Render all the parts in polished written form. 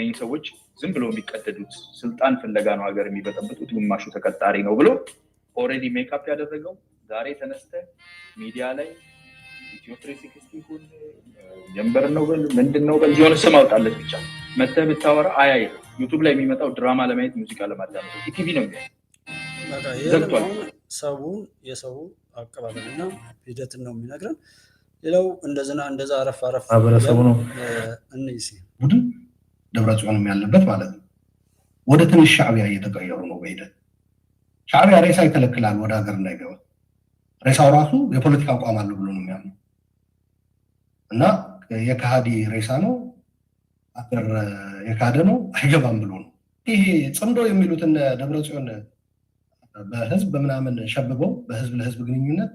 እነዚህ ሰዎች ዝም ብሎ የሚቀደዱት ስልጣን ፍለጋ ነው ሀገር የሚበጠብጡት ግማሹ ተቀጣሪ ነው ብሎ ኦልሬዲ ሜካፕ ያደረገው ዛሬ ተነስተ ሚዲያ ላይ ኢትዮ 360 ይሁን ጀንበር ነው በል ምንድነው በል የሆነ ስም አውጣለች ብቻ መተህ ብታወራ አያይ ዩቲዩብ ላይ የሚመጣው ድራማ ለማየት ሙዚቃ ለማዳመጥ ቲቪ ነው የሚያየው የሰው አቀባበልና ሂደትን ነው የሚነግረን ሌላው እንደዛ አረፍ ማህበረሰቡ ነው እንይሲ ቡድን ደብረጽዮንም ያለበት ማለት ነው ወደ ትንሽ ሻዕቢያ እየተቀየሩ ነው በሂደት ሻዕቢያ ሬሳ ይከለክላል ወደ ሀገር እንዳይገባ ሬሳው ራሱ የፖለቲካ አቋም አለው ብሎ ነው የሚያምነው እና የካሃዲ ሬሳ ነው አገር የካደ ነው አይገባም ብሎ ነው ይሄ ጽምዶ የሚሉትን ደብረጽዮን በህዝብ በምናምን ሸብበው በህዝብ ለህዝብ ግንኙነት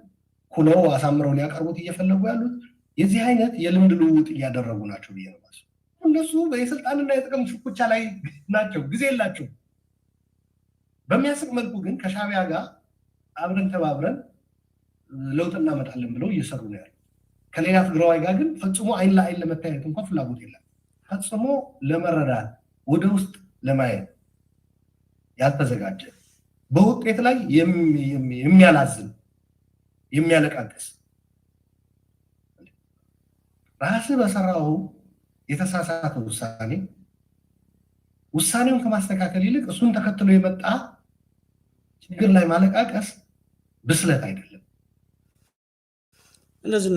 ኩለው አሳምረው ሊያቀርቡት እየፈለጉ ያሉት የዚህ አይነት የልምድ ልውውጥ እያደረጉ ናቸው ብዬ ነው ማለት እነሱ በስልጣንና የጥቅም ሽኩቻ ላይ ናቸው ጊዜ የላቸው በሚያስቅ መልኩ ግን ከሻዕቢያ ጋር አብረን ተባብረን ለውጥ እናመጣለን ብለው እየሰሩ ነው ያለው ከሌላ ትግራዋይ ጋር ግን ፈጽሞ አይን ለአይን ለመታየት እንኳን ፍላጎት የለም ፈጽሞ ለመረዳት ወደ ውስጥ ለማየት ያልተዘጋጀ በውጤት ላይ የሚያላዝን የሚያለቃቅስ ራስ በሰራው የተሳሳተ ውሳኔውን ከማስተካከል ይልቅ እሱን ተከትሎ የመጣ ችግር ላይ ማለቃቀስ ብስለት አይደለም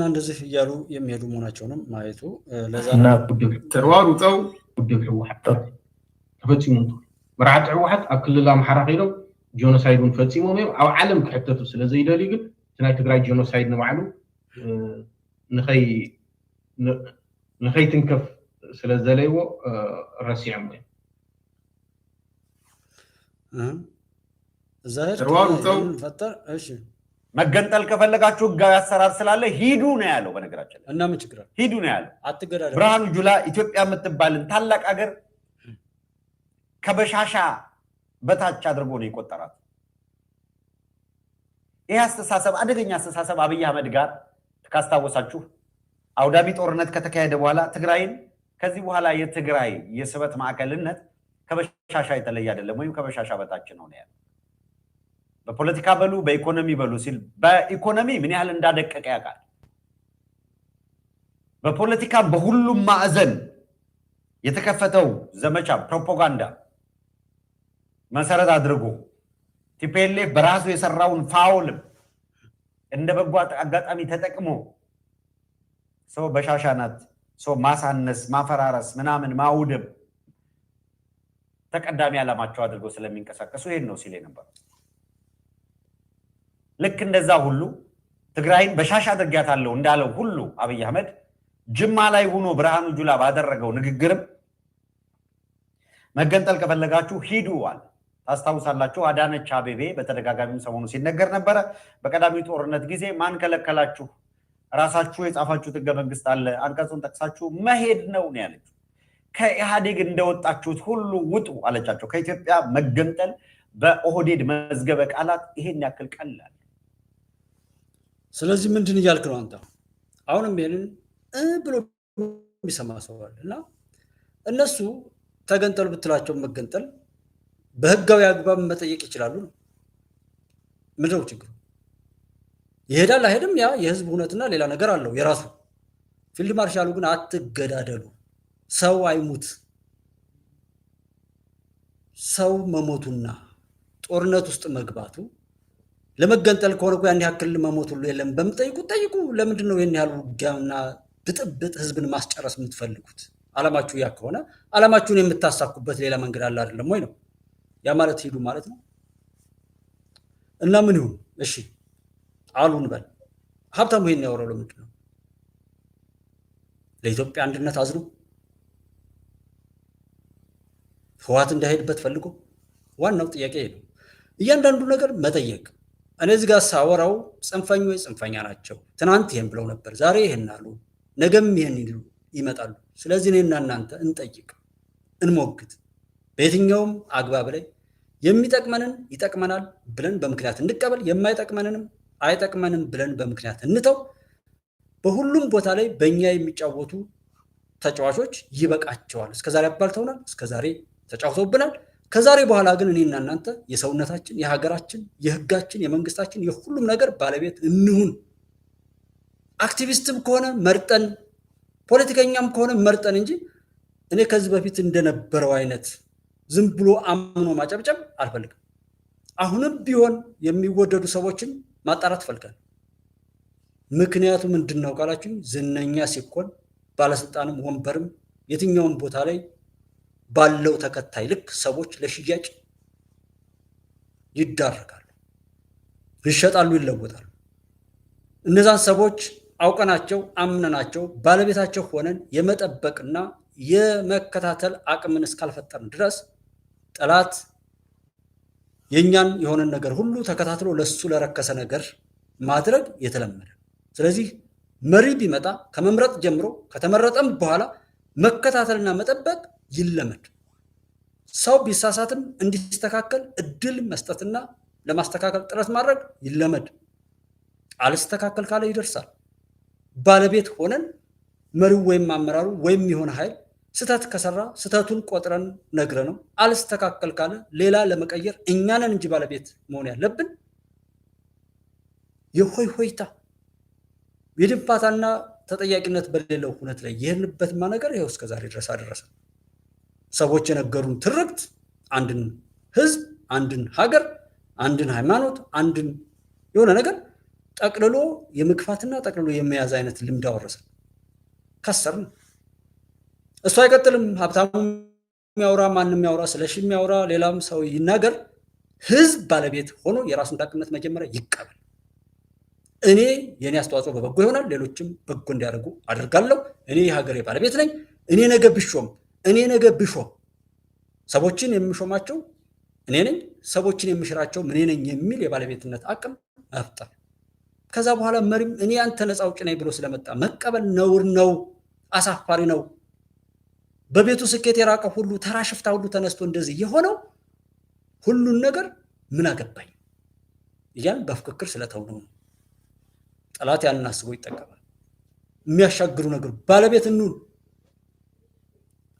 እንደዚህ እያሉ የሚሄዱ መሆናቸውንም ማየቱ ለዛና ተሯሩጠው ጉድብ ህወሓት ተፈጽሞ መራሕቲ ህወሓት ኣብ ክልል ኣምሓራ ኸይዶም ጆኖሳይድን ፈጽሞም እዮም ኣብ ዓለም ክሕተቱ ስለዘይደልዩ ግን ናይ ትግራይ ጆኖሳይድ ንባዕሉ ንኸይትንከፍ ስለዘለይዎ ረሲዖም ተሯሩጠው ፈጠር እሺ መገንጠል ከፈለጋችሁ ህጋዊ አሰራር ስላለ ሂዱ ነው ያለው በነገራችን እና ምን ችግር አለ ሂዱ ነው ያለው አትገዳደሩ ብርሃኑ ጁላ ኢትዮጵያ የምትባልን ታላቅ ሀገር ከበሻሻ በታች አድርጎ ነው ይቆጠራል ይህ አስተሳሰብ አደገኛ አስተሳሰብ አብይ አህመድ ጋር ካስታወሳችሁ አውዳሚ ጦርነት ከተካሄደ በኋላ ትግራይን ከዚህ በኋላ የትግራይ የስበት ማዕከልነት ከበሻሻ የተለየ አይደለም ወይም ከበሻሻ በታች ነው ያለው በፖለቲካ በሉ በኢኮኖሚ በሉ ሲል በኢኮኖሚ ምን ያህል እንዳደቀቀ ያውቃል በፖለቲካ በሁሉም ማዕዘን የተከፈተው ዘመቻ ፕሮፓጋንዳ መሰረት አድርጎ ቲፒኤልኤፍ በራሱ የሰራውን ፋውል እንደ በጎ አጋጣሚ ተጠቅሞ ሰው በሻሻናት ሰው ማሳነስ ማፈራረስ ምናምን ማውደም ተቀዳሚ ዓላማቸው አድርገው ስለሚንቀሳቀሱ ይሄን ነው ሲል ነበር ልክ እንደዛ ሁሉ ትግራይን በሻሻ አድርጋታለሁ እንዳለው ሁሉ አብይ አህመድ ጅማ ላይ ሆኖ ብርሃኑ ጁላ ባደረገው ንግግርም መገንጠል ከፈለጋችሁ ሂዱ አለ ታስታውሳላችሁ አዳነች አቤቤ በተደጋጋሚው ሰሞኑ ሲነገር ነበር በቀዳሚው ጦርነት ጊዜ ማን ከለከላችሁ ራሳችሁ የጻፋችሁት ህገ መንግስት አለ አንቀጹን ጠቅሳችሁ መሄድ ነው ያለችው ከኢህአዴግ እንደወጣችሁት ሁሉ ውጡ አለቻቸው ከኢትዮጵያ መገንጠል በኦህዴድ መዝገበ ቃላት ይሄን ያክል ቀላል ስለዚህ ምንድን ይያልክ ነው አንተ አሁንም ይሄንን ብሎ የሚሰማ ሰው አለና እነሱ ተገንጠሉ ብትላቸው መገንጠል በህጋዊ አግባብ መጠየቅ ይችላሉ ምንድነው ችግሩ ይሄዳል አይሄድም ያ የህዝብ ሁነትና ሌላ ነገር አለው የራሱ ፊልድ ማርሻሉ ግን አትገዳደሉ ሰው አይሙት ሰው መሞቱና ጦርነት ውስጥ መግባቱ ለመገንጠል ከሆነ ያን ያክል መሞት ሁሉ የለም ጠይቁ ለምንድን ነው የኔ ያሉ ጋና ብጥብጥ ህዝብን ማስጨረስ የምትፈልጉት አላማችሁ ያ ከሆነ አላማችሁን የምታሳኩበት ሌላ መንገድ አለ አይደለም ወይ ነው ያ ማለት ሂዱ ማለት ነው እና ምን ይሁን እሺ አሉን በል ሀብታሙ ይሄን ያወራው ለምንድን ነው ለኢትዮጵያ አንድነት አዝኑ ህወሓት እንዳይሄድበት ፈልጎ ዋናው ጥያቄ ነው እያንዳንዱ ነገር መጠየቅ እኔ እዚህ ጋር ሳወራው ጽንፈኛ ናቸው ትናንት ይሄን ብለው ነበር ዛሬ ይሄን አሉ ነገም ይሄን ይመጣሉ ስለዚህ እኔና እናንተ እንጠይቅ እንሞግት በየትኛውም አግባብ ላይ የሚጠቅመንን ይጠቅመናል ብለን በምክንያት እንቀበል የማይጠቅመንንም አይጠቅመንም ብለን በምክንያት እንተው በሁሉም ቦታ ላይ በእኛ የሚጫወቱ ተጫዋቾች ይበቃቸዋል። እስከዛሬ አባልተውናል፣ እስከዛሬ ተጫውተውብናል። ከዛሬ በኋላ ግን እኔና እናንተ የሰውነታችን፣ የሀገራችን፣ የህጋችን፣ የመንግስታችን የሁሉም ነገር ባለቤት እንሁን። አክቲቪስትም ከሆነ መርጠን፣ ፖለቲከኛም ከሆነ መርጠን እንጂ እኔ ከዚህ በፊት እንደነበረው አይነት ዝም ብሎ አምኖ ማጨብጨብ አልፈልግም። አሁንም ቢሆን የሚወደዱ ሰዎችን ማጣራት ፈልጋል። ምክንያቱ ምንድነው ካላችሁ ዝነኛ ሲኮን ባለስልጣንም ወንበርም የትኛውም ቦታ ላይ ባለው ተከታይ ልክ ሰዎች ለሽያጭ ይዳረጋሉ፣ ይሸጣሉ፣ ይለወጣሉ። እነዛን ሰዎች አውቀናቸው አምነናቸው ባለቤታቸው ሆነን የመጠበቅና የመከታተል አቅምን እስካልፈጠርን ድረስ ጠላት የኛን የሆነን ነገር ሁሉ ተከታትሎ ለሱ ለረከሰ ነገር ማድረግ የተለመደ። ስለዚህ መሪ ቢመጣ ከመምረጥ ጀምሮ ከተመረጠም በኋላ መከታተልና መጠበቅ ይለመድ። ሰው ቢሳሳትም እንዲስተካከል እድል መስጠትና ለማስተካከል ጥረት ማድረግ ይለመድ። አልስተካከል ካለ ይደርሳል። ባለቤት ሆነን መሪው ወይም አመራሩ ወይም የሆነ ኃይል ስተት ከሰራ ስተቱን ቆጥረን ነግረ ነው አልስተካከል ካለ ሌላ ለመቀየር እኛንን እንጂ ባለቤት መሆን ያለብን የሆይ ሆይታ የድንፋታና ተጠያቂነት በሌለው ሁኔታ ላይ የሄድንበትማ ነገር ይኸው እስከዛሬ ድረስ አደረሰ። ሰዎች የነገሩን ትርክት አንድን ህዝብ፣ አንድን ሀገር፣ አንድን ሃይማኖት፣ አንድን የሆነ ነገር ጠቅልሎ የመግፋትና ጠቅልሎ የመያዝ አይነት ልምድ አወረሰ። ከሰርን። እሱ አይቀጥልም። ሀብታሙ የሚያወራ ማንም ያወራ ስለሺ የሚያወራ ሌላም ሰው ይናገር፣ ህዝብ ባለቤት ሆኖ የራሱን ዳቅነት መጀመሪያ ይቀበል። እኔ የኔ አስተዋጽኦ በበጎ ይሆናል፣ ሌሎችም በጎ እንዲያደርጉ አደርጋለሁ። እኔ የሀገሬ ባለቤት ነኝ። እኔ ነገ ብሾም ሰዎችን የምሾማቸው እኔ ነኝ፣ ሰዎችን የምሽራቸው እኔ ነኝ የሚል የባለቤትነት አቅም መፍጠር። ከዛ በኋላ መሪም እኔ አንተ ነፃ አውጪ ነኝ ብሎ ስለመጣ መቀበል ነውር ነው፣ አሳፋሪ ነው። በቤቱ ስኬት የራቀ ሁሉ ተራ ሽፍታ ሁሉ ተነስቶ እንደዚህ የሆነው ሁሉን ነገር ምን አገባኝ እያን በፍክክር ስለተውነው ነው። ጠላት ያንን አስቦ ይጠቀማል። የሚያሻግሩ ነገር ባለቤት እንሁን።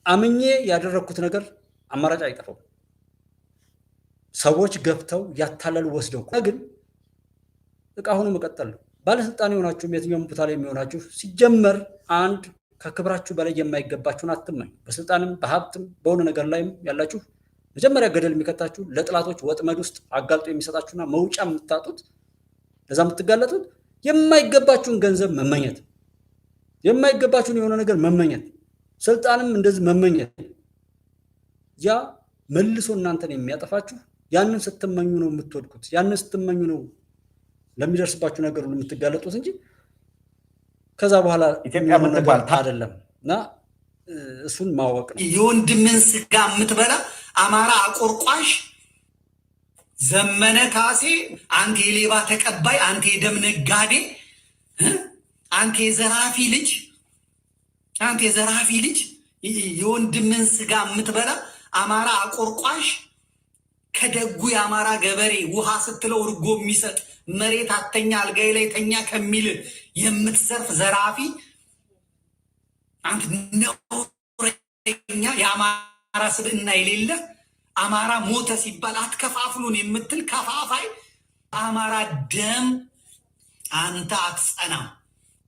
አምኜ ያደረኩት ነገር አማራጭ አይጠፋው። ሰዎች ገብተው ያታለሉ ወስደው ግን እቃ ሆኖ መቀጠል ነው። ባለስልጣን የሆናችሁም የትኛውም ቦታ ላይ የሚሆናችሁ ሲጀመር አንድ ከክብራችሁ በላይ የማይገባችሁን አትመኙ። በስልጣንም በሀብትም በሆነ ነገር ላይም ያላችሁ መጀመሪያ ገደል የሚከታችሁ ለጥላቶች ወጥመድ ውስጥ አጋልጦ የሚሰጣችሁና መውጫ የምታጡት ለዛ የምትጋለጡት የማይገባችሁን ገንዘብ መመኘት፣ የማይገባችሁን የሆነ ነገር መመኘት፣ ስልጣንም እንደዚህ መመኘት፣ ያ መልሶ እናንተን የሚያጠፋችሁ። ያንን ስትመኙ ነው የምትወድቁት። ያንን ስትመኙ ነው ለሚደርስባችሁ ነገር ሁሉ የምትጋለጡት እንጂ ከዛ በኋላ ኢትዮጵያ የምትባል አይደለም። እና እሱን ማወቅ ነው። የወንድምን ስጋ የምትበላ አማራ አቆርቋሽ ዘመነ ካሴ፣ አንተ የሌባ ተቀባይ፣ አንተ የደም ነጋዴ፣ አንተ የዘራፊ ልጅ የወንድምን ስጋ የምትበላ አማራ አቆርቋሽ፣ ከደጉ የአማራ ገበሬ ውሃ ስትለው እርጎ የሚሰጥ መሬት አተኛ አልጋይ ላይ ተኛ ከሚል የምትዘርፍ ዘራፊ፣ አንተ ነውረኛ የአማራ ስብዕና የሌለ አማራ ሞተ ሲባል አትከፋፍሉን የምትል ከፋፋይ አማራ ደም አንተ አትጸናም።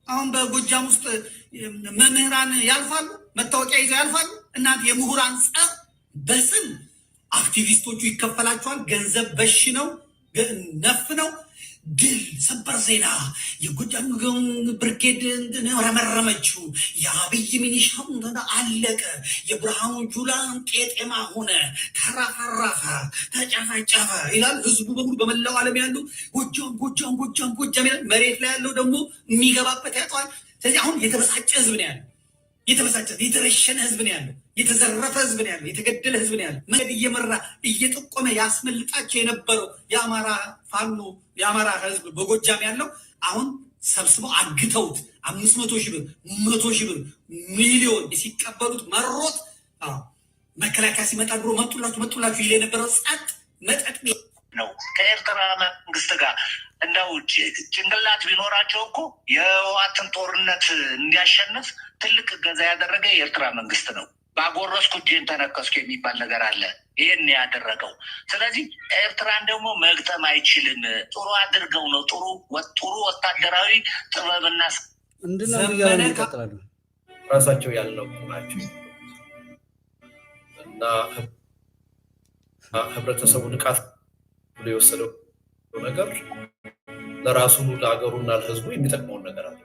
አሁን በጎጃም ውስጥ መምህራን ያልፋሉ፣ መታወቂያ ይዘው ያልፋሉ። እናንተ የምሁራን ጸብ በስም አክቲቪስቶቹ ይከፈላቸዋል። ገንዘብ በሽ ነው ነፍ ነው። ድል ሰበር ዜና የጎጃም ብርጌድ ረመረመችው። የአብይ ሚኒሻው አለቀ። የብርሃኑ ጁላ ቄጤማ ሆነ፣ ተራፈረፈ፣ ተጨፈጨፈ ይላል ህዝቡ በሙሉ በመላው ዓለም ያለው ጎጃም ይላል። መሬት ላይ ያለው ደግሞ የሚገባበት ያጠዋል። ስለዚህ አሁን የተበሳጨ ህዝብ ነው ያለው። የተረሸነ ህዝብ ነው ያለው። የተዘረፈ ህዝብ ነው ያለው። የተገደለ ህዝብ ነው ያለው። መንገድ እየመራ እየጠቆመ ያስመልጣቸው የነበረው የአማራ ፋኖ የአማራ ህዝብ በጎጃም ያለው አሁን ሰብስበው አግተውት 500 ሺህ ብር 100 ሺህ ብር ሚሊዮን ሲቀበሉት መሮት መከላከያ ሲመጣ ብሎ መጡላችሁ ይል የነበረው ጸጥ መጠጥ ነው ከኤርትራ መንግስት ጋር እንደው ጭንቅላት ቢኖራቸው እኮ የህወሓትን ጦርነት እንዲያሸንፍ ትልቅ እገዛ ያደረገ የኤርትራ መንግስት ነው። ባጎረስኩ እጄን ተነከስኩ የሚባል ነገር አለ። ይህን ያደረገው ስለዚህ ኤርትራን ደግሞ መግጠም አይችልም። ጥሩ አድርገው ነው ጥሩ ወታደራዊ ጥበብና እንድናምን ይቀጥላሉ ራሳቸው ያለው ናቸው እና ህብረተሰቡ ንቃት ብሎ የወሰደው ነገር ለራሱ ለሀገሩና ለህዝቡ የሚጠቅመውን ነገር አለ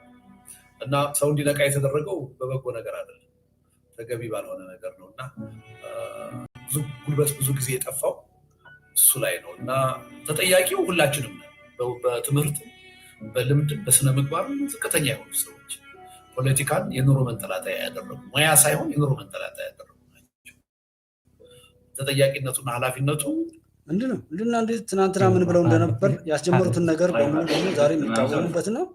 እና ሰው እንዲነቃ የተደረገው በበጎ ነገር አይደለም፣ ተገቢ ባልሆነ ነገር ነው እና ብዙ ጉልበት ብዙ ጊዜ የጠፋው እሱ ላይ ነው እና ተጠያቂው ሁላችንም በትምህርት በልምድ በስነ ምግባር ዝቅተኛ የሆኑ ሰዎች ፖለቲካን የኑሮ መንጠላጠያ ያደረጉ ሙያ ሳይሆን የኑሮ መንጠላጠያ ያደረጉ ናቸው። ተጠያቂነቱና ኃላፊነቱ ምንድነው? እንዴት ትናንትና ምን ብለው እንደነበር ያስጀመሩትን ነገር በሙሉ ደግሞ ዛሬ የሚቃወሙበት ነው።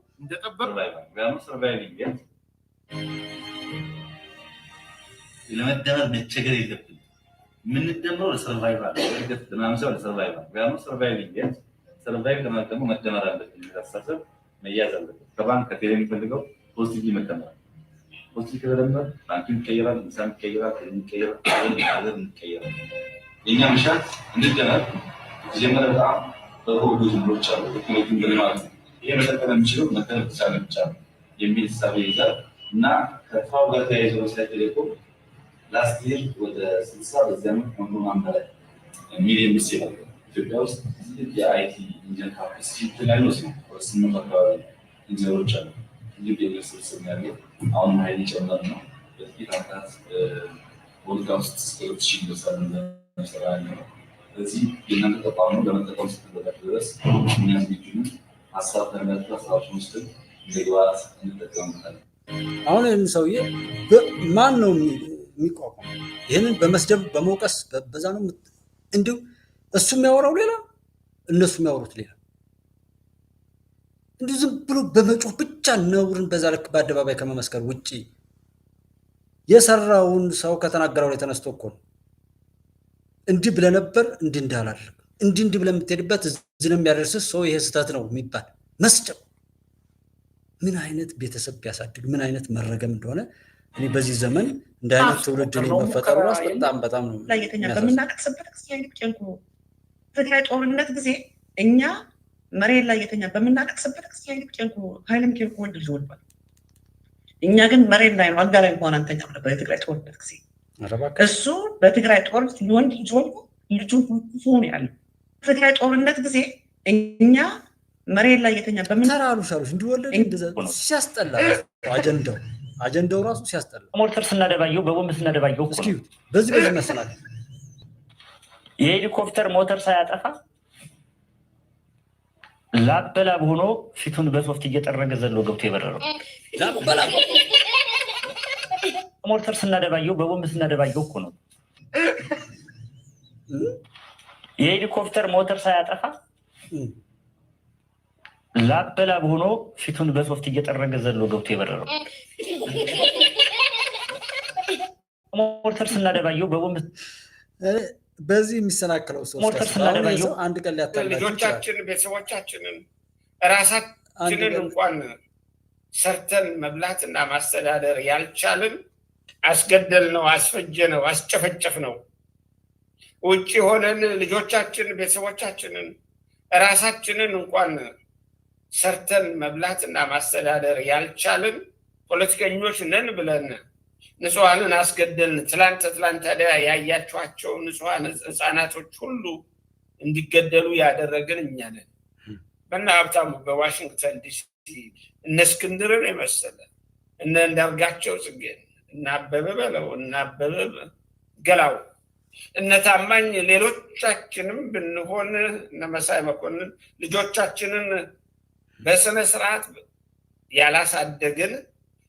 ለመደመር መቸገር የለብንም። የምንደምረው ለሰርቫይቫል ለእድገት ለማምሰው ለሰርቫይቫል ያው ሰርቫይቪንግ ሰርቫይቭ ለማለት ደግሞ መደመር አለብን። አስተሳሰብ መያዝ አለበት። ከባንክ ከቴሌ የሚፈልገው ፖዚቲቭ መደመር ፖዚቲቭ ከደመር ባንክን ይቀየራል፣ ኢንሳን ይቀየራል፣ ሀገር ይቀየራል። የኛ ምሻት እንደገናል ጀመረ በጣም በሮዶ ዝምሮች አሉ ቴክኖሎጂ እንደማለት ይሄ መጠቀም የሚችለው መጠቀም ብቻ የሚል ሳቤ ይዛል እና ከፋው ጋር ተያይዞ ሳይቴሌኮም ላስት ይር ወደ 60 በዚያም ኮንትሮማን በላይ ሚሊዮን ብር ይላል ኢትዮጵያ ውስጥ የአይቲ ኢንጂነር ካፓሲቲ ላይ ነው። ስምንት አካባቢ ኢንጂነሮች አሉ። እንግዲህ የስብስብ ያለው አሁን ኃይል ይጨምራል ነው በጥቂት ዓመታት ወልጋ ውስጥ ስቴት ሺ ይደርሳል ነው። ስለዚህ የእናንተ ተቋም ነው ለመጠቀም ስትበቃ ድረስ የሚያስገኙ ሀሳብ ተመልክቶ ሀሳባችን ውስጥ እንደግባት እንጠቀምበታለን። አሁን ይህን ሰውዬ ማን ነው የሚቋቋም? ይህንን በመስደብ በመውቀስ በዛ ነው እንዲሁ እሱ የሚያወራው ሌላ እነሱ የሚያወሩት ሌላ። እንዲሁ ዝም ብሎ በመጮህ ብቻ ነውርን በዛ ልክ በአደባባይ ከመመስከር ውጭ የሰራውን ሰው ከተናገረው ላይ ተነስቶ እኮ ነው እንዲህ ብለህ ነበር እንዲህ እንዳላለም እንዲህ ብለህ የምትሄድበት እዚህ ነው የሚያደርስህ ሰው ይሄ ስህተት ነው የሚባል መስደብ ምን አይነት ቤተሰብ ቢያሳድግ ምን አይነት መረገም እንደሆነ እኔ በዚህ ዘመን እንደ አይነት ትውልድ ላይ መፈጠሩ ራሱ በጣም ነው ለየተኛ በምናቀስበት ጊዜ ጨንቁ ትግራይ ጦርነት ጊዜ እኛ መሬት ላይ የተኛ በምናቀስበት ጊዜ ጨንቁ ኃይለም ኪርኩ ወንድ ልጅ ወልዷል። እኛ ግን መሬት ላይ ነው አልጋ ላይ እንኳን አንተኛም ነበር የትግራይ ጦርነት ጊዜ። እሱ በትግራይ ጦርነት ወንድ ልጅ ወልዶ ልጁ ሆኖ ያለው ትግራይ ጦርነት ጊዜ እኛ መሬት ላይ የተኛ በምንተራሉ ሻሉሽ እንዲወለድ እንደዛ ሲያስጠላ አጀንዳው ራሱ ሲያስጠላ ሞርተር ስናደባየው በቦምብ ስናደባየው እስኪ በዚህ መሰላል የሄሊኮፕተር ሞተር ሳያጠፋ ላበላብ ሆኖ ፊቱን በሶፍት እየጠረገ ዘሎ ገብቶ የበረረው ላበላብ ሞርተር ስናደባየው በቦምብ ስናደባየው እኮ ነው። የሄሊኮፕተር ሞተር ሳያጠፋ ላበላብ ሆኖ ፊቱን በሶፍት እየጠረገ ዘሎ ገብቶ የበረረው ሞርተር ስናደባየው በቦምብ በዚህ የሚሰናከለው ሰው ሞርተር ስናደባየው አንድ ቀን ሊያታላችሁ ልጆቻችን ቤተሰቦቻችንን ራሳችንን እንኳን ሰርተን መብላትና ማስተዳደር ያልቻልን አስገደል ነው፣ አስፈጀ ነው፣ አስጨፈጨፍ ነው። ውጭ ሆነን ልጆቻችን ቤተሰቦቻችንን ራሳችንን እንኳን ሰርተን መብላትና ማስተዳደር ያልቻልን ፖለቲከኞች ነን ብለን ንጹሃንን አስገደልን። ትላንት ታዲያ ያያችኋቸው ንጹሃን ህፃናቶች ሁሉ እንዲገደሉ ያደረግን እኛ ነን። በእነ ሀብታሙ በዋሽንግተን ዲሲ እነ እስክንድርን የመሰለ እነ እንዳርጋቸው ጽጌን እና አበበ በለው እና አበበ ገላው እነ ታማኝ ሌሎቻችንም ብንሆን እነ መሳይ መኮንን ልጆቻችንን በስነ ስርዓት ያላሳደግን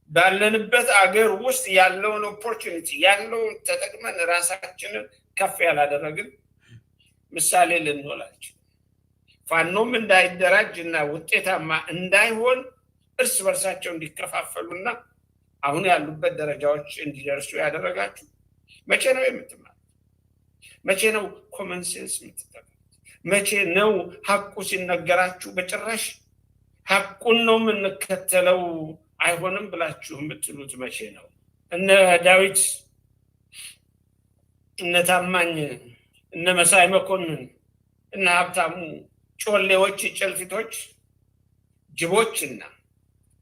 ባለንበት አገር ውስጥ ያለውን ኦፖርቹኒቲ ያለውን ተጠቅመን ራሳችንን ከፍ ያላደረግን ምሳሌ ልንሆናችን ፋኖም እንዳይደራጅ እና ውጤታማ እንዳይሆን እርስ በርሳቸው እንዲከፋፈሉና አሁን ያሉበት ደረጃዎች እንዲደርሱ ያደረጋችሁ መቼ ነው የምትማሩት? መቼ ነው ኮመን ሴንስ የምትጠቀሙት? መቼ ነው ሐቁ ሲነገራችሁ በጭራሽ ሐቁን ነው የምንከተለው አይሆንም ብላችሁ የምትሉት መቼ ነው? እነ ዳዊት እነ ታማኝ እነ መሳይ መኮንን እነ ሀብታሙ ጮሌዎች ጭልፊቶች ጅቦችና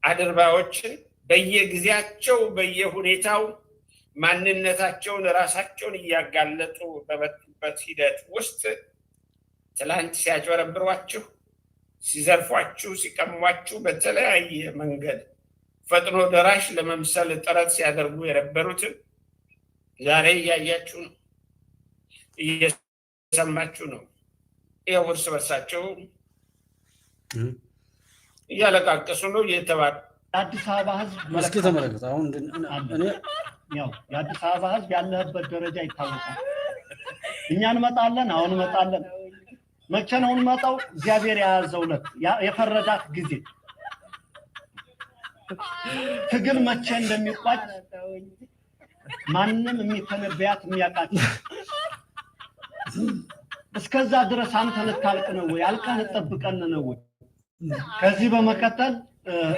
አድርባዮችን በየጊዜያቸው በየሁኔታው ማንነታቸውን ራሳቸውን እያጋለጡ በመጡበት ሂደት ውስጥ ትላንት ሲያጭበረብሯችሁ ሲዘርፏችሁ ሲቀሟችሁ በተለያየ መንገድ ፈጥኖ ደራሽ ለመምሰል ጥረት ሲያደርጉ የነበሩትን ዛሬ እያያችሁ ነው፣ እየሰማችሁ ነው። ይኸው እርስ በርሳቸው እያለቃቀሱ ነው እየተባለ የአዲስ አበባ ህዝብ እስኪ ተመለከት። አሁን እኔ ያው የአዲስ አበባ ህዝብ ያለበት ደረጃ ይታወቃል። እኛ እንመጣለን፣ አሁን እንመጣለን። መቼ ነው እንመጣው? እግዚአብሔር የያዘው ዕለት የፈረዳት ጊዜ ትግል መቼ እንደሚቋጭ ማንንም የሚተነበያት የሚያውቃት። እስከዛ ድረስ አንተ ልታልቅ ነው ወይ? አልቀህ ልጠብቀን ነው ወይ? ከዚህ በመከተል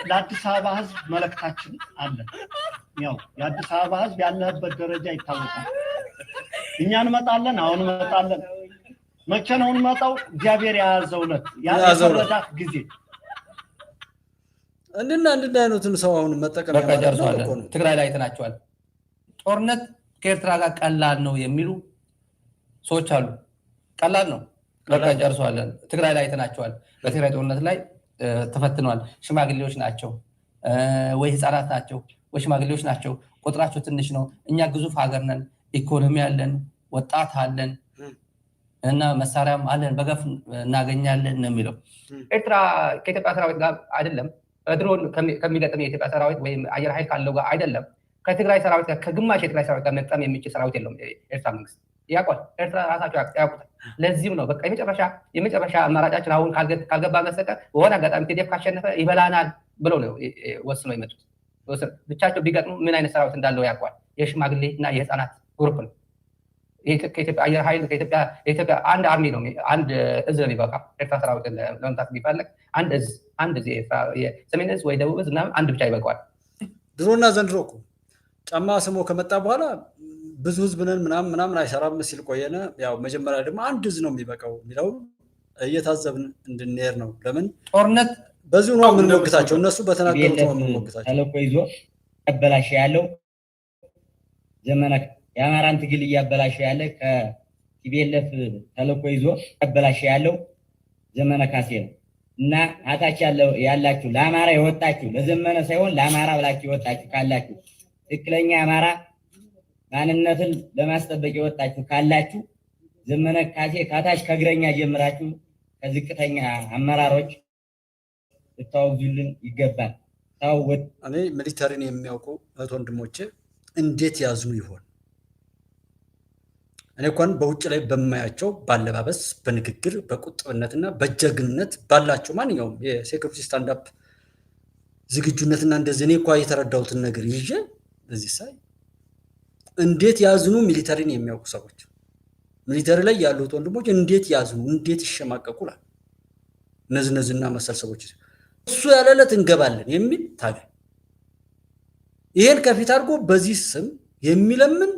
ለአዲስ አበባ ህዝብ መልእክታችን አለ። ያው የአዲስ አበባ ህዝብ ያለበት ደረጃ ይታወቃል። እኛ እንመጣለን፣ አሁን እንመጣለን። መቼ ነው እንመጣው? እግዚአብሔር የያዘው ዕለት የፈረዳት ጊዜ እንድና አይነቱን ሰው አሁን መጠቀም ያደርሳል። ትግራይ ላይ ተናቸዋል። ጦርነት ከኤርትራ ጋር ቀላል ነው የሚሉ ሰዎች አሉ። ቀላል ነው፣ በቃ ጨርሷለን። ትግራይ ላይ ተናቸዋል። በትግራይ ጦርነት ላይ ተፈትነዋል። ሽማግሌዎች ናቸው ወይ ህፃናት ናቸው ወይ ሽማግሌዎች ናቸው። ቁጥራቸው ትንሽ ነው። እኛ ግዙፍ ሀገር ነን፣ ኢኮኖሚ አለን፣ ወጣት አለን እና መሳሪያም አለን፣ በገፍ እናገኛለን ነው የሚለው። ኤርትራ ከኢትዮጵያ ሰራዊት ጋር አይደለም፣ ድሮን ከሚገጥም የኢትዮጵያ ሰራዊት ወይም አየር ኃይል ካለው ጋር አይደለም፣ ከትግራይ ሰራዊት ጋር ከግማሽ የትግራይ ሰራዊት ጋር መግጠም የሚችል ሰራዊት የለውም። ኤርትራ መንግስት ያውቋል፣ ኤርትራ ራሳቸው ያውቁታል። ለዚህም ነው በቃ የመጨረሻ አማራጫችን አሁን ካልገባ በስተቀር በሆነ አጋጣሚ ቲዲኤፍ ካሸነፈ ይበላናል ብለው ነው ወስነው የመጡት። ብቻቸው ቢገጥሙ ምን አይነት ሰራዊት እንዳለው ያውቋል። የሽማግሌ እና የህፃናት ግሩፕ ነው። ከኢትዮጵያ አየር ኃይል ከኢትዮጵያ አንድ አርሚ ነው፣ አንድ እዝ ነው የሚበቃ። ኤርትራ ሰራዊት ለመምታት ቢፈለግ አንድ እዝ የሰሜን እዝ ወይ ደቡብ እዝ ምናምን አንድ ብቻ ይበቃዋል። ድሮና ዘንድሮ እኮ ጫማ ስሞ ከመጣ በኋላ ብዙ ህዝብ ነን ምናምን አይሰራም ሲል ቆየነ። ያው መጀመሪያ ደግሞ አንድ እዝ ነው የሚበቃው የሚለው እየታዘብን እንድንሄድ ነው። ለምን ጦርነት በዚሁ ነው የምንሞግታቸው፣ እነሱ በተናገሩት ነው የምንሞግታቸው። ተልዕኮ ይዞ ያበላሸ ያለው ዘመነ የአማራን ትግል እያበላሸ ያለ ከቲቤለፍ ተልዕኮ ይዞ ያበላሸ ያለው ዘመነ ካሴ ነው እና አታች ያላችሁ ለአማራ የወጣችሁ ለዘመነ ሳይሆን ለአማራ ብላችሁ የወጣችሁ ካላችሁ ትክክለኛ አማራ ማንነትን ለማስጠበቅ የወጣችሁ ካላችሁ ዘመነ ካሴ ካታች ከእግረኛ ጀምራችሁ ከዝቅተኛ አመራሮች ልታወግዙልን ይገባል። ታውት እኔ ሚሊተሪን የሚያውቁ እህት ወንድሞቼ እንዴት ያዝኑ ይሆን? እኔ እንኳን በውጭ ላይ በማያቸው ባለባበስ፣ በንግግር፣ በቁጥብነትና በጀግንነት ባላቸው ማንኛውም የሴኩሪቲ ስታንዳፕ ዝግጁነትና እንደዚህ እኔ እንኳን የተረዳሁትን ነገር ይዤ በዚህ ሳይ እንዴት ያዝኑ ሚሊተሪን የሚያውቁ ሰዎች፣ ሚሊተሪ ላይ ያሉት ወንድሞች እንዴት ያዝኑ፣ እንዴት ይሸማቀቁላል። እነዚህና መሰል ሰዎች እሱ ያለለት እንገባለን የሚል ታገል ይሄን ከፊት አድርጎ በዚህ ስም የሚለምን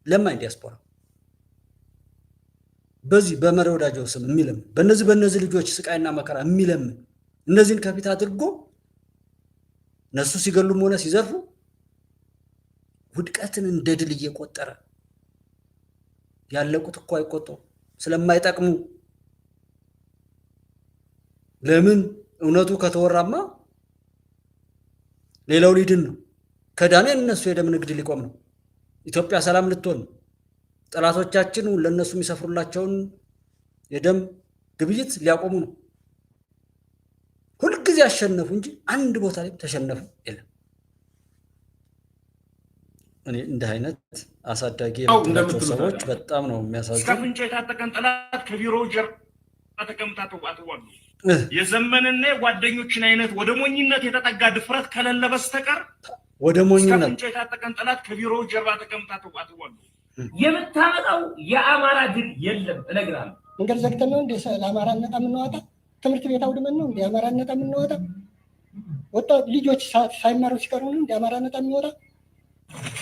ለማኝ ዲያስፖራ በዚህ በመሪ ወዳጆው ስም የሚለምን በእነዚህ ልጆች ስቃይና መከራ የሚለምን እነዚህን ከፊት አድርጎ እነሱ ሲገሉም ሆነ ሲዘርፉ ውድቀትን እንደ ድል እየቆጠረ ያለቁት እኮ አይቆጠሩ ስለማይጠቅሙ። ለምን እውነቱ ከተወራማ ሌላው ሊድን ነው። ከዳነ እነሱ የደም ንግድ ሊቆም ነው። ኢትዮጵያ ሰላም ልትሆን ነው። ጠላቶቻችን ለነሱ የሚሰፍሩላቸውን የደም ግብይት ሊያቆሙ ነው። ሁልጊዜ አሸነፉ እንጂ አንድ ቦታ ላይ ተሸነፉ የለም። እኔ እንደ አይነት አሳዳጊ የምትላቸው ሰዎች በጣም ነው የሚያሳዝኑ። እስከፍንጭ የታጠቀን ጠላት ከቢሮ ጀርባ ተቀምጣ ተዋሉ። የዘመንና የጓደኞችን አይነት ወደ ሞኝነት የተጠጋ ድፍረት ከሌለ በስተቀር ወደ ሞኝነት እስከፍንጭ የታጠቀን ጠላት ከቢሮ ጀርባ ተቀምጣ ተዋሉ። የምታመጣው የአማራ ድል የለም እነግራለሁ። መንገድ ዘግተን ነው እንደ ለአማራ ነጣ የምንወጣ? ትምህርት ቤት አውድመን ነው እንደ አማራ ነጣ የምንወጣ? ወጣት ልጆች ሳይማሩ ሲቀሩ ነው እንደ አማራ ነጣ የሚወጣ?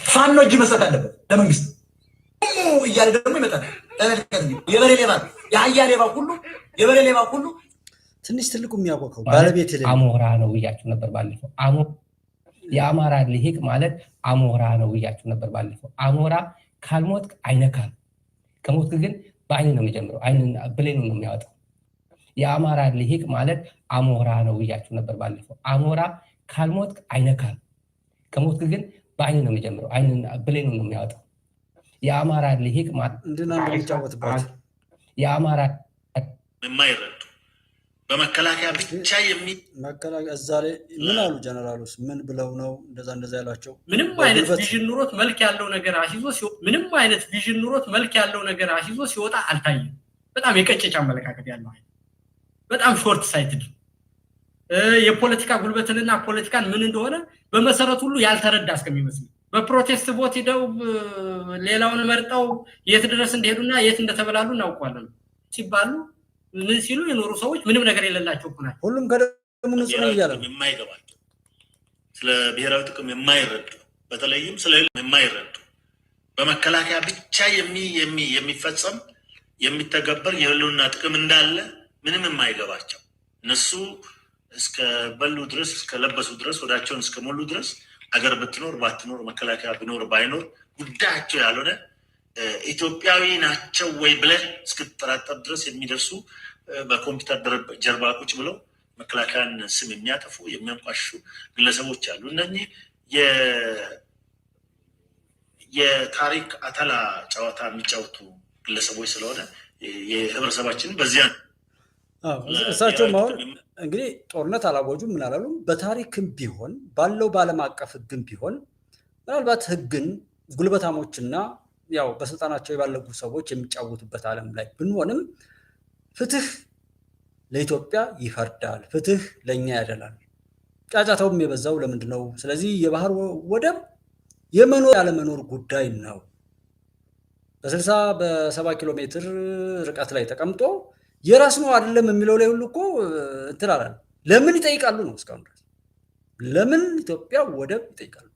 ፋኖ እጅ መስጠት አለበት ለመንግስት እያለ ደግሞ ይመጣል። የበሬ ሌባ የአህያ ሌባ ሁሉ የበሬ ሌባ ሁሉ ትንሽ ትልቁ የሚያወቀው ባለቤት አሞራ ነው ብያችሁ ነበር ባለፈው። የአማራ ልሂቅ ማለት አሞራ ነው ብያችሁ ነበር ባለፈው። አሞራ ካልሞት አይነካም፣ ከሞት ግን በአይን ነው የሚጀምረው፣ አይን ብሌኑ ነው የሚያወጣው። የአማራ ልሂቅ ማለት አሞራ ነው ብያችሁ ነበር ባለፈው። አሞራ ካልሞት አይነካም፣ ከሞት ግን በአይን ነው የሚጀምረው፣ አይን ብሌኑ ነው የሚያወጣው። የአማራ ልሂቅ ማለት እንድናጫወትበት የአማራ የማይረዱ በመከላከያ ብቻ መከላከያ እዛ ላይ ምን አሉ ጀነራሉስ? ምን ብለው ነው እንደዛ ያላቸው? ምንም አይነት ቪዥን ኑሮት መልክ ያለው ነገር አስይዞ ሲወጣ አልታየም። በጣም የቀጨጭ አመለካከት ያለው በጣም ሾርት ሳይትድ የፖለቲካ ጉልበትንና ፖለቲካን ምን እንደሆነ በመሰረቱ ሁሉ ያልተረዳ እስከሚመስል በፕሮቴስት ቦት ሄደው ሌላውን መርጠው የት ድረስ እንደሄዱና የት እንደተበላሉ እናውቀዋለን ሲባሉ ምን ሲሉ የኖሩ ሰዎች ምንም ነገር የሌላቸው ናቸው። ሁሉም ከደሙ ንጹህ ነው እያለ የማይገባቸው ስለ ብሔራዊ ጥቅም የማይረዱ በተለይም ስለ የማይረዱ በመከላከያ ብቻ የሚፈጸም የሚተገበር የህልውና ጥቅም እንዳለ ምንም የማይገባቸው እነሱ እስከ በሉ ድረስ እስከ ለበሱ ድረስ ወዳቸውን እስከ ሞሉ ድረስ አገር ብትኖር ባትኖር መከላከያ ቢኖር ባይኖር ጉዳያቸው ያልሆነ ኢትዮጵያዊ ናቸው ወይ ብለህ እስክትጠራጠር ድረስ የሚደርሱ በኮምፒውተር ጀርባ ቁጭ ብለው መከላከያን ስም የሚያጠፉ የሚያንቋሹ ግለሰቦች አሉ። እነኚህ የታሪክ አተላ ጨዋታ የሚጫወቱ ግለሰቦች ስለሆነ የህብረተሰባችንን በዚያ እሳቸውም አሁን እንግዲህ ጦርነት አላወጁም ምን አላሉም። በታሪክም ቢሆን ባለው በዓለም አቀፍ ህግም ቢሆን ምናልባት ህግን ጉልበታሞችና ያው በስልጣናቸው የባለጉ ሰዎች የሚጫወቱበት ዓለም ላይ ብንሆንም ፍትህ ለኢትዮጵያ ይፈርዳል፣ ፍትህ ለኛ ያደላል። ጫጫታውም የበዛው ለምንድን ነው? ስለዚህ የባህር ወደብ የመኖር ያለመኖር ጉዳይ ነው። በ60 በ70 ኪሎ ሜትር ርቀት ላይ ተቀምጦ የራስ ነው አይደለም የሚለው ላይ ሁሉ እኮ እንትን አላለም። ለምን ይጠይቃሉ ነው እስካሁን ድረስ ለምን ኢትዮጵያ ወደብ ይጠይቃሉ?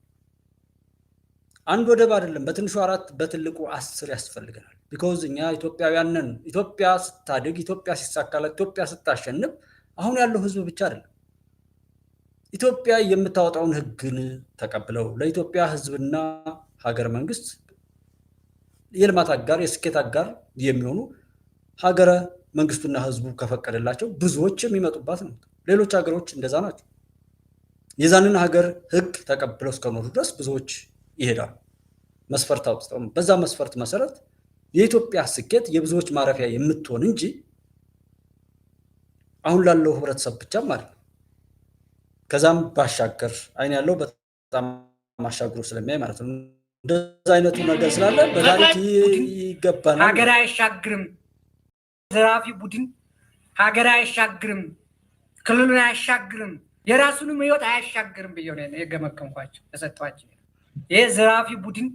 አንድ ወደብ አይደለም በትንሹ 4 በትልቁ 10 ያስፈልገናል። ቢኮዝ እኛ ኢትዮጵያውያን ነን። ኢትዮጵያ ስታድግ፣ ኢትዮጵያ ሲሳካላት፣ ኢትዮጵያ ስታሸንፍ አሁን ያለው ህዝብ ብቻ አይደለም ኢትዮጵያ የምታወጣውን ህግን ተቀብለው ለኢትዮጵያ ህዝብና ሀገር መንግስት የልማት አጋር የስኬት አጋር የሚሆኑ ሀገረ መንግስቱና ህዝቡ ከፈቀደላቸው ብዙዎች የሚመጡባት ነው። ሌሎች ሀገሮች እንደዛ ናቸው። የዛንን ሀገር ህግ ተቀብለው እስከኖሩ ድረስ ብዙዎች ይሄዳሉ። መስፈርት አውጥተው በዛ መስፈርት መሰረት የኢትዮጵያ ስኬት የብዙዎች ማረፊያ የምትሆን እንጂ አሁን ላለው ህብረተሰብ ብቻም አይደለም። ከዛም ባሻገር አይን ያለው በጣም ማሻገሩ ስለሚያይ ማለት ነው። እንደዛ አይነቱ ነገር ስላለ በታሪክ ይገባናል። ሀገር አይሻግርም፣ ዘራፊ ቡድን ሀገር አይሻግርም፣ ክልሉን አይሻግርም፣ የራሱንም ህይወት አያሻግርም ብዬ ነው የገመገምኳቸው ተሰጥቷቸው። ይሄ ዘራፊ ቡድን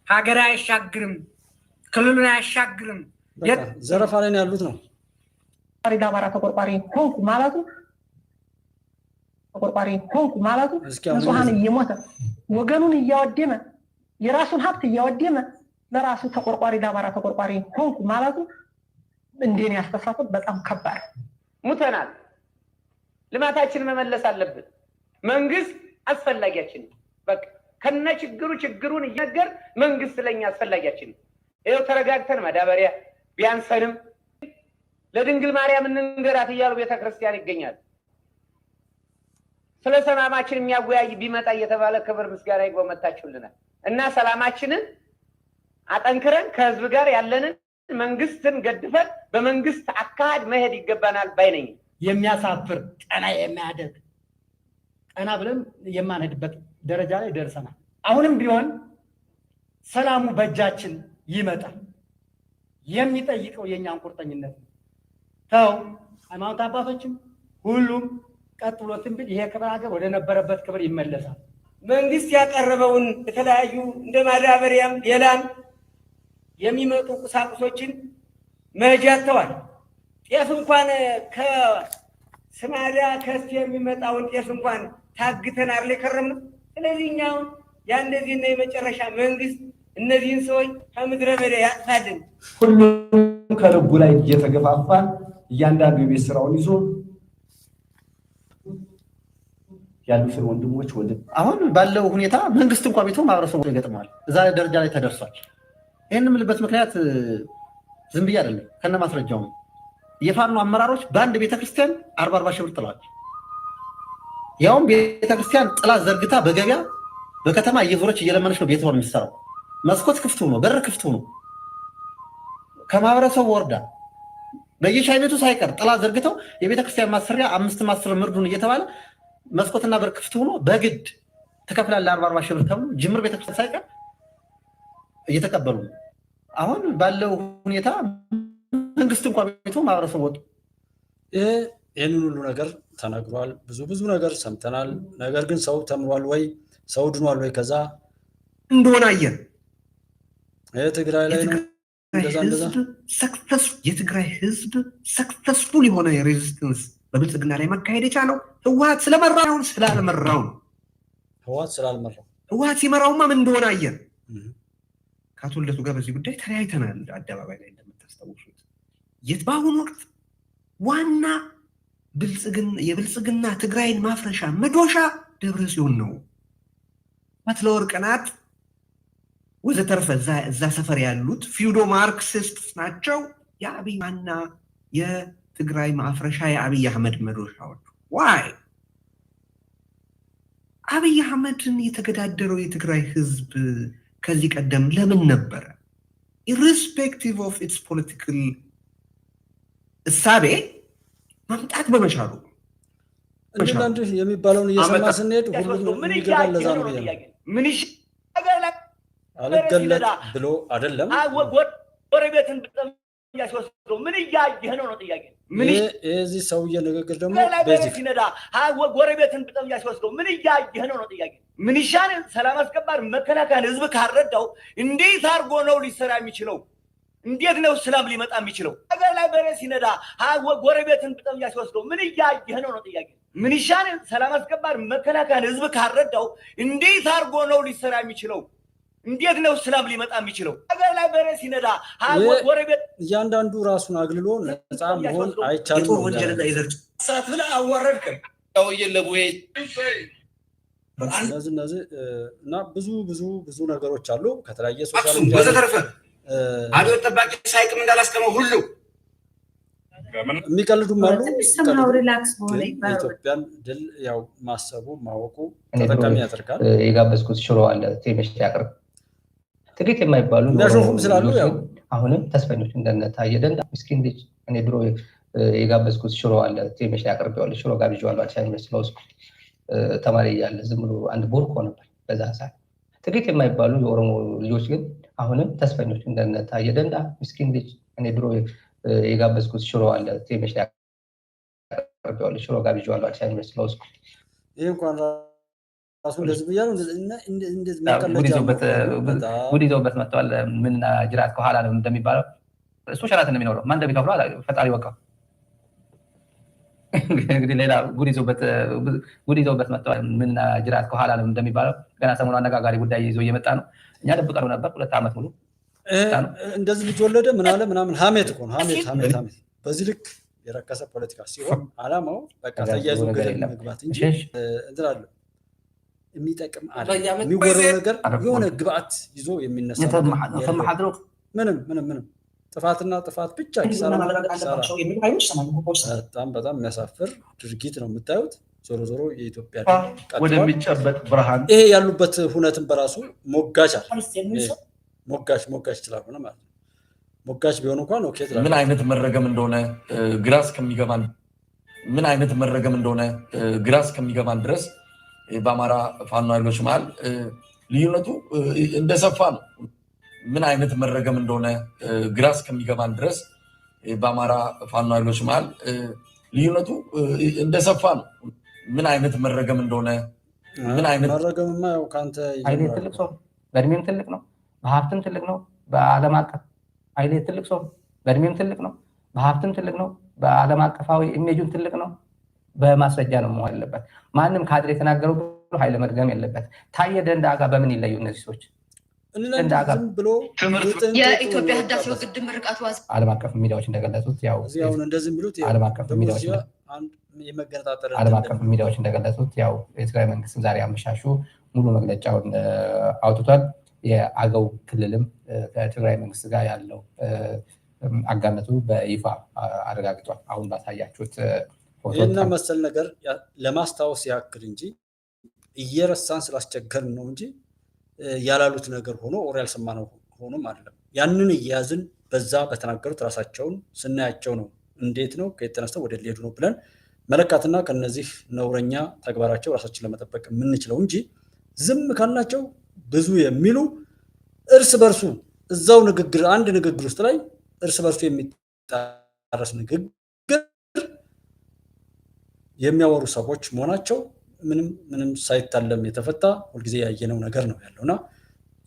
ሀገር አይሻግርም፣ ክልሉን አያሻግርም፣ ዘረፋ ላይ ያሉት ነው። አማራ ተቆርቋሪ ሆንኩ ማለቱ ተቆርቋሪ ሆንኩ ማለቱ ንጹሃን እየሞተ ወገኑን እያወደመ የራሱን ሀብት እያወደመ ለራሱ ተቆርቋሪ ለአማራ ተቆርቋሪ ሆንኩ ማለቱ እንደኔ ያስተሳሰብ በጣም ከባድ። ሙተናል። ልማታችን መመለስ አለብን። መንግስት አስፈላጊያችን በቃ ከነ ችግሩን እየነገር መንግስት ለኛ አስፈላጊያችን ይሄው ተረጋግተን ማዳበሪያ ቢያንሰንም ለድንግል ማርያም እንንገራት እያሉ ቤተክርስቲያን ይገኛል። ስለ ሰላማችን የሚያወያይ ቢመጣ እየተባለ ክብር ምስጋና ይግባው መጣችሁልናል። እና ሰላማችንን አጠንክረን ከህዝብ ጋር ያለንን መንግስትን ገድፈን በመንግስት አካሄድ መሄድ ይገባናል ባይነኝ። የሚያሳፍር ቀና የሚያደርግ ቀና ብለን የማንሄድበት ደረጃ ላይ ደርሰናል። አሁንም ቢሆን ሰላሙ በእጃችን ይመጣል። የሚጠይቀው የኛን ቁርጠኝነት ነው። ተው ሃይማኖት አባቶችም ሁሉም ቀጥሎ ትንብል ይሄ ክብረ ሀገር ወደ ነበረበት ክብር ይመለሳል። መንግስት ያቀረበውን የተለያዩ እንደ ማዳበሪያም ሌላም የሚመጡ ቁሳቁሶችን መሄጃ አጥተዋል። ጤፍ እንኳን ከሶማሊያ ከስቴ የሚመጣውን ጤፍ እንኳን ታግተን አይደል የከረምነው። ስለዚህ እኛ አሁን የእነዚህና የመጨረሻ መንግስት እነዚህን ሰዎች ከምድረ በዳ ያጥፋልን። ሁሉም ከልቡ ላይ እየተገፋፋን እያንዳንዱ የቤት ስራውን ይዞ ያሉትን ወንድሞች አሁን ባለው ሁኔታ መንግስት እንኳን ቤቱ ማህበረሰቡ ይገጥማል። እዛ ደረጃ ላይ ተደርሷል። ይህን የምልበት ምክንያት ዝም ብዬ አይደለም፣ ከነ ማስረጃው ነው። የፋኖ አመራሮች በአንድ ቤተክርስቲያን 40 ሺህ ብር ጥለዋል። ያውም ቤተክርስቲያን ጥላት ዘርግታ በገበያ በከተማ እየዞረች እየለመነች ነው ቤት ሆኖ የሚሰራው። መስኮት ክፍቱ ነው፣ በር ክፍቱ ነው። ከማህበረሰቡ ወርዳ በየሻይ ቤቱ ሳይቀር ጥላት ዘርግተው የቤተክርስቲያን ማሰሪያ 5 ምርዱን እየተባለ መስኮትና በር ክፍት ሆኖ በግድ ተከፍላለህ 40 ሺህ ብር ተብሎ ጅምር ቤተክርስቲያን ሳይቀር እየተቀበሉ ነው። አሁን ባለው ሁኔታ መንግስት እንኳን ቤቱ ማህበረሰቡ ወጡ። ይህንን ሁሉ ነገር ተነግሯል። ብዙ ነገር ሰምተናል። ነገር ግን ሰው ተምሯል ወይ? ሰው ድኗል ወይ? ከዛ እንደሆነ አየን። ትግራይ ላይ ነው የትግራይ ህዝብ ሰክሰስፉል የሆነ የሬዚስተንስ በብልጽግና ላይ መካሄድ የቻለው ህወሓት ስለመራው ስላልመራው ነው። ህወሓት ሲመራውማ ምን እንደሆነ አየን። ከአቶ ልደቱ ጋር በዚህ ጉዳይ ተለያይተናል። አደባባይ ላይ እንደምታስታውሱት በአሁኑ ወቅት ዋና የብልጽግና ትግራይን ማፍረሻ መዶሻ ደብረ ጽዮን ነው። መትለወርቅ ናት ወዘተርፈ እዛ ሰፈር ያሉት ፊውዶ ማርክሲስት ናቸው። የአብይ ዋና የትግራይ ማፍረሻ የአብይ አህመድ መዶሻዎች። ዋይ አብይ አህመድን የተገዳደረው የትግራይ ህዝብ ከዚህ ቀደም ለምን ነበረ? ኢሪስፔክቲቭ ኦፍ ኢትስ ፖለቲካል እሳቤ ማምጣት በመቻሉ አንዳንድ የሚባለውን እየሰማ ስንሄድ ሁሉም የሚገባል። ለዛ ነው ምን አልገለጥ ብሎ አይደለም ጎረቤትን ብጠም ያስወስደው ምን እያየህ ነው ጥያቄ። የዚህ ሰውዬ ንግግር ደግሞ ሲነዳ ጎረቤትን ብጠም ያስወስደው ምን እያየህ ነው ጥያቄ። ምን ይሻል ሰላም አስከባሪ መከላከያን ህዝብ ካረዳው እንዴት አድርጎ ነው ሊሰራ የሚችለው? እንዴት ነው ሰላም ሊመጣ የሚችለው? ነገር ላይ በሬ ሲነዳ ጎረቤትን ብጠም ያስወስደው ምን እያየህ ነው ጥያቄ። ምን ይሻል ሰላም አስከባሪ መከላከያን ህዝብ ካረዳው እንዴት አድርጎ ነው ሊሰራ የሚችለው? እንዴት ነው ሰላም ሊመጣ የሚችለው? ነገር ላይ በሬ ሲነዳ ጎረቤት እያንዳንዱ ራሱን አግልሎ ነፃ መሆን አይቻልም። ወንጀልና ይዘር ሰዓት ብለ አዋረድከን ለቡሄ እነዚህ እና ብዙ ነገሮች አሉ ከተለያየ ሶሻል ሚዲያ ወዘተረፈ አብዮ ጠባቂ ሳይቅም እንዳላስቀመው ሁሉ የሚቀልዱም አሉ። ኢትዮጵያን ድል ያው ማሰቡ ማወቁ ተጠቃሚ ያደርጋል። የጋበዝኩት ሽሮ አለ ቴሜሽ ያቅርብ ጥቂት የማይባሉ የሚያሾፉም ስላሉ ያው አሁንም ተስፈኞች እንደነ ታየ ደንዳ ምስኪን ልጅ እኔ ድሮ የጋበዝኩት ሽሮ አለ ቴሜሽ ያቅርበዋል። ሽሮ ጋብዣዋለሁ አዲስ አበባ ዩኒቨርሲቲ ውስጥ ተማሪ እያለ ዝም ብሎ አንድ ቦርኮ ነበር በዛ ሰዓት። ጥቂት የማይባሉ የኦሮሞ ልጆች ግን አሁንም ተስፈኞች እንደነ ታየ ደንዳ ምስኪን ልጅ እኔ ድሮ የጋበዝኩት ሽሮ አለ ቴሜሽ ያቅርበዋል። ሽሮ ጋብዣዋለሁ አዲስ አበባ ዩኒቨርሲቲ ውስጥ ይሄ እንኳን ራሱ እንደዚህ ብያለሁ። እንደዚህ ጉድ ይዘውበት መጥተዋል። ምን ጅራት ከኋላ ነው እንደሚባለው እሱ ሸራተን ነው የሚኖረው። ማን እንደሚከፍለው ፈጣሪ ወቀው። እንግዲህ ሌላ ጉድ ይዘውበት መጥተዋል። ምን ጅራት ከኋላ ነው እንደሚባለው ገና ሰሞኑ አነጋጋሪ ጉዳይ ይዞ እየመጣ ነው። እኛ ደብቀነው ነበር 2 ዓመት ሙሉ። እንደዚህ ልጅ ወለደ ምን አለ ምናምን ሀሜት እኮ ነው። ሀሜት በዚህ ልክ የረከሰ ፖለቲካ ሲሆን አላማው በቃ ተያይዞ ገደል መግባት እንጂ እንትን አለ የሚጠቅም አለ የሚወራው ነገር የሆነ ግብአት ይዞ የሚነሳ ምንም ጥፋትና ጥፋት ብቻ በጣም የሚያሳፍር ድርጊት ነው የምታዩት። ዞሮ የኢትዮጵያ ወደሚጨበጥ ብርሃን ይሄ ያሉበት ሁነትን በራሱ ሞጋች ስላልሆነ ማለት ነው። ሞጋች ቢሆን እንኳን ኦኬ ትላለህ። ምን አይነት መረገም እንደሆነ ግራ እስከሚገባን ድረስ በአማራ ፋኖ ኃይሎች መሀል ልዩነቱ እንደሰፋ ነው። ምን አይነት መረገም እንደሆነ ግራ እስከሚገባን ድረስ በአማራ ፋኖ ኃይሎች መሀል ልዩነቱ እንደሰፋ ነው። ምን አይነት መረገም እንደሆነ መረገምማ ያው ካንተ አይኔ ትልቅ ሰው በእድሜም ትልቅ ነው፣ በሀብትም ትልቅ ነው፣ በዓለም አቀፍ አይኔ ትልቅ ሰው በእድሜም ትልቅ ነው፣ በሀብትም ትልቅ ነው፣ በዓለም አቀፋዊ ኢሜጁም ትልቅ ነው። በማስረጃ ነው መሆን ያለበት። ማንም ካድሬ የተናገረው ብሎ ኃይለ መድገም የለበት። ታየ ደንደዓ ጋር በምን ይለዩ እነዚህ ሰዎች? ዝም ብሎ የኢትዮጵያ ህዳሴው ግድብ ምርቃቱ ዓለም አቀፍ ሚዲያዎች እንደገለጹት ያው እንደዚህ የሚሉት ዓለም አቀፍ ሚዲያዎች የመገነጣጠር ዓለም አቀፍ ሚዲያዎች እንደገለጹት ያው የትግራይ መንግስትም ዛሬ አመሻሹ ሙሉ መግለጫውን አውጥቷል። የአገው ክልልም ከትግራይ መንግስት ጋር ያለው አጋነቱ በይፋ አረጋግጧል። አሁን ባሳያችሁት ይህና መሰል ነገር ለማስታወስ ያክል እንጂ እየረሳን ስላስቸገርን ነው እንጂ ያላሉት ነገር ሆኖ ኦር ያልሰማነው ሆኖም አይደለም። ያንን እያያዝን በዛ በተናገሩት ራሳቸውን ስናያቸው ነው እንዴት ነው ከየት ተነስተው ወደ ሊሄዱ ነው ብለን መለካትና ከነዚህ ነውረኛ ተግባራቸው ራሳችን ለመጠበቅ የምንችለው እንጂ ዝም ካልናቸው ብዙ የሚሉ እርስ በርሱ እዛው ንግግር አንድ ንግግር ውስጥ ላይ እርስ በርሱ የሚጣረስ ንግግር የሚያወሩ ሰዎች መሆናቸው ምንም ሳይታለም የተፈታ ሁልጊዜ ያየነው ነገር ነው ያለውና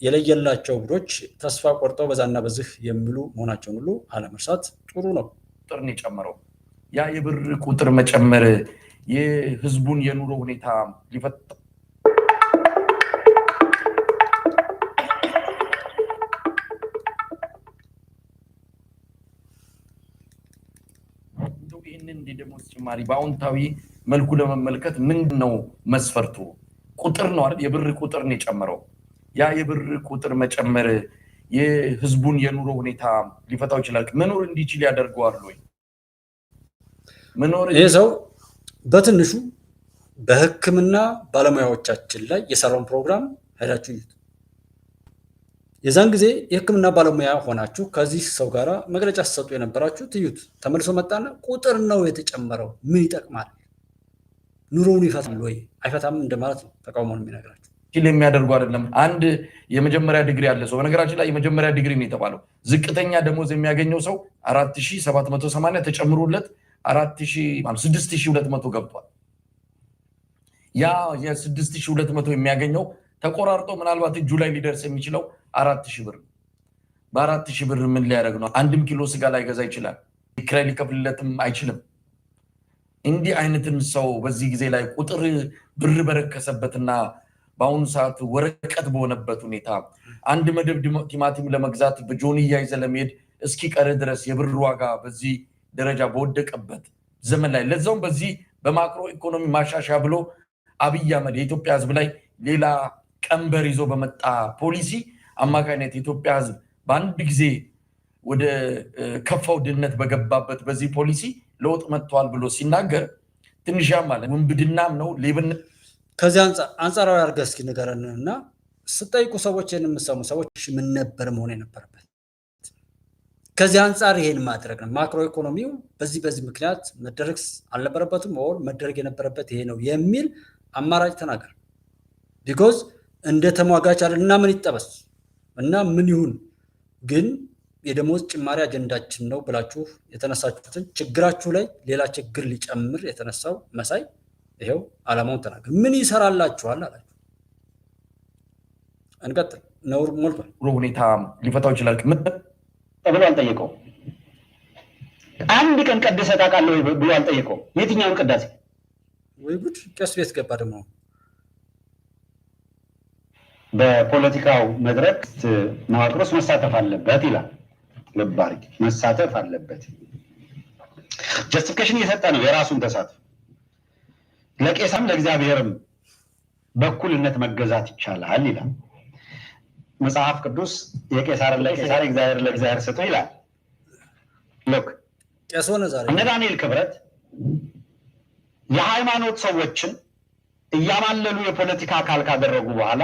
የለየላቸው ቡድኖች ተስፋ ቆርጠው በዛና በዚህ የሚሉ መሆናቸውን ሁሉ አለመርሳት ጥሩ ነው። ቁጥርን የጨመረው ያ የብር ቁጥር መጨመር የህዝቡን የኑሮ ሁኔታ ሊፈታ ይህንን የደሞዝ ጭማሪ በአዎንታዊ መልኩ ለመመልከት ምንድን ነው መስፈርቱ? ቁጥር ነው አይደል? የብር ቁጥር ነው የጨመረው። ያ የብር ቁጥር መጨመር የህዝቡን የኑሮ ሁኔታ ሊፈታው ይችላል? መኖር እንዲችል ያደርገዋል ወይ? መኖር ይሄ ሰው በትንሹ በህክምና ባለሙያዎቻችን ላይ የሰራውን ፕሮግራም ሄዳችሁ ይዩት። የዛን ጊዜ የህክምና ባለሙያ ሆናችሁ ከዚህ ሰው ጋራ መግለጫ ሲሰጡ የነበራችሁ ትዩት። ተመልሶ መጣና ቁጥር ነው የተጨመረው፣ ምን ይጠቅማል? ኑሮውን ይፈታል ወይ? አይፈታም እንደማለት ነው ተቃውሞን የሚነግራችሁ። የሚያደርጉ አይደለም። አንድ የመጀመሪያ ዲግሪ ያለ ሰው በነገራችን ላይ የመጀመሪያ ዲግሪ ነው የተባለው። ዝቅተኛ ደሞዝ የሚያገኘው ሰው 4780 ተጨምሮለት 6200 ገብቷል። ያ የ6200 የሚያገኘው ተቆራርጦ ምናልባት እጁ ላይ ሊደርስ የሚችለው 4000 ብር። በ4000 ብር ምን ሊያደርግ ነው? አንድም ኪሎ ስጋ ላይ ገዛ ይችላል። ኪራይ ሊከፍልለትም አይችልም። እንዲህ አይነትን ሰው በዚህ ጊዜ ላይ ቁጥር ብር በረከሰበትና በአሁኑ ሰዓት ወረቀት በሆነበት ሁኔታ አንድ መደብ ቲማቲም ለመግዛት በጆንያ ይዘህ ለመሄድ እስኪቀር ድረስ የብር ዋጋ በዚህ ደረጃ በወደቀበት ዘመን ላይ ለዛውም በዚህ በማክሮ ኢኮኖሚ ማሻሻያ ብሎ አብይ አህመድ የኢትዮጵያ ሕዝብ ላይ ሌላ ቀንበር ይዞ በመጣ ፖሊሲ አማካኝነት የኢትዮጵያ ሕዝብ በአንድ ጊዜ ወደ ከፋው ድህነት በገባበት በዚህ ፖሊሲ ለውጥ መጥቷል ብሎ ሲናገር ትንሽ ያማል። ውንብድናም ነው ሌብነት። ከዚህ አንጻራዊ አድርገህ እስኪ ንገረን እና ስጠይቁ ሰዎችን የምሰሙ ሰዎች ምን ነበር መሆን የነበረበት? ከዚህ አንጻር ይሄን ማድረግ ነው። ማክሮ ኢኮኖሚው በዚህ ምክንያት መደረግ አልነበረበትም ወር መደረግ የነበረበት ይሄ ነው የሚል አማራጭ ተናገር። ቢኮዝ እንደ ተሟጋች አይደል እና ምን ይጠበስ እና ምን ይሁን ግን የደሞዝ ጭማሪ አጀንዳችን ነው ብላችሁ የተነሳችሁትን ችግራችሁ ላይ ሌላ ችግር ሊጨምር የተነሳው መሳይ ይሄው ዓላማውን ተናገር። ምን ይሰራላችኋል አላችሁ። እንቀጥል። ነውር ሞልቷል። ሁኔታ ሊፈታው ይችላል ብሎ አልጠየቀው። አንድ ቀን ቀድሰ ታውቃለህ ወይ ብሎ አልጠየቀው። የትኛውን ቅዳሴ? ወይ ጉድ! ቄስ ቤት ገባ ደግሞ። በፖለቲካው መድረክ መዋቅሮስ መሳተፍ አለበት ይላል። ልብ አድርጊ፣ መሳተፍ አለበት። ጀስቲፊኬሽን እየሰጠ ነው የራሱን ተሳትፎ። ለቄሳም ለእግዚአብሔርም በኩልነት መገዛት ይቻላል ይላል መጽሐፍ ቅዱስ። የቄሳርን ለቄሳር እግዚአብሔር ለእግዚአብሔር ስጡ ይላል። ሎክ እነ ዳንኤል ክብረት የሃይማኖት ሰዎችን እያማለሉ የፖለቲካ አካል ካደረጉ በኋላ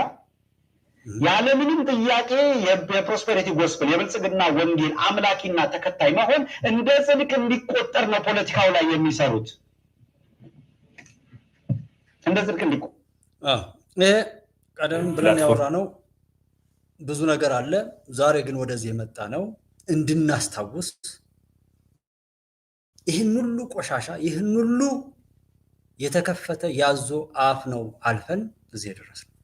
ያለምንም ጥያቄ የፕሮስፔሪቲ ጎስፕል የብልጽግና ወንጌል አምላኪና ተከታይ መሆን እንደ ጽድቅ እንዲቆጠር ነው ፖለቲካው ላይ የሚሰሩት። እንደ ጽድቅ እንዲቆጠር ይሄ ቀደም ብለን ያወራ ነው። ብዙ ነገር አለ። ዛሬ ግን ወደዚህ የመጣ ነው እንድናስታውስ ይህን ሁሉ ቆሻሻ ይህን ሁሉ የተከፈተ ያዞ አፍ ነው አልፈን እዚህ የደረስነው።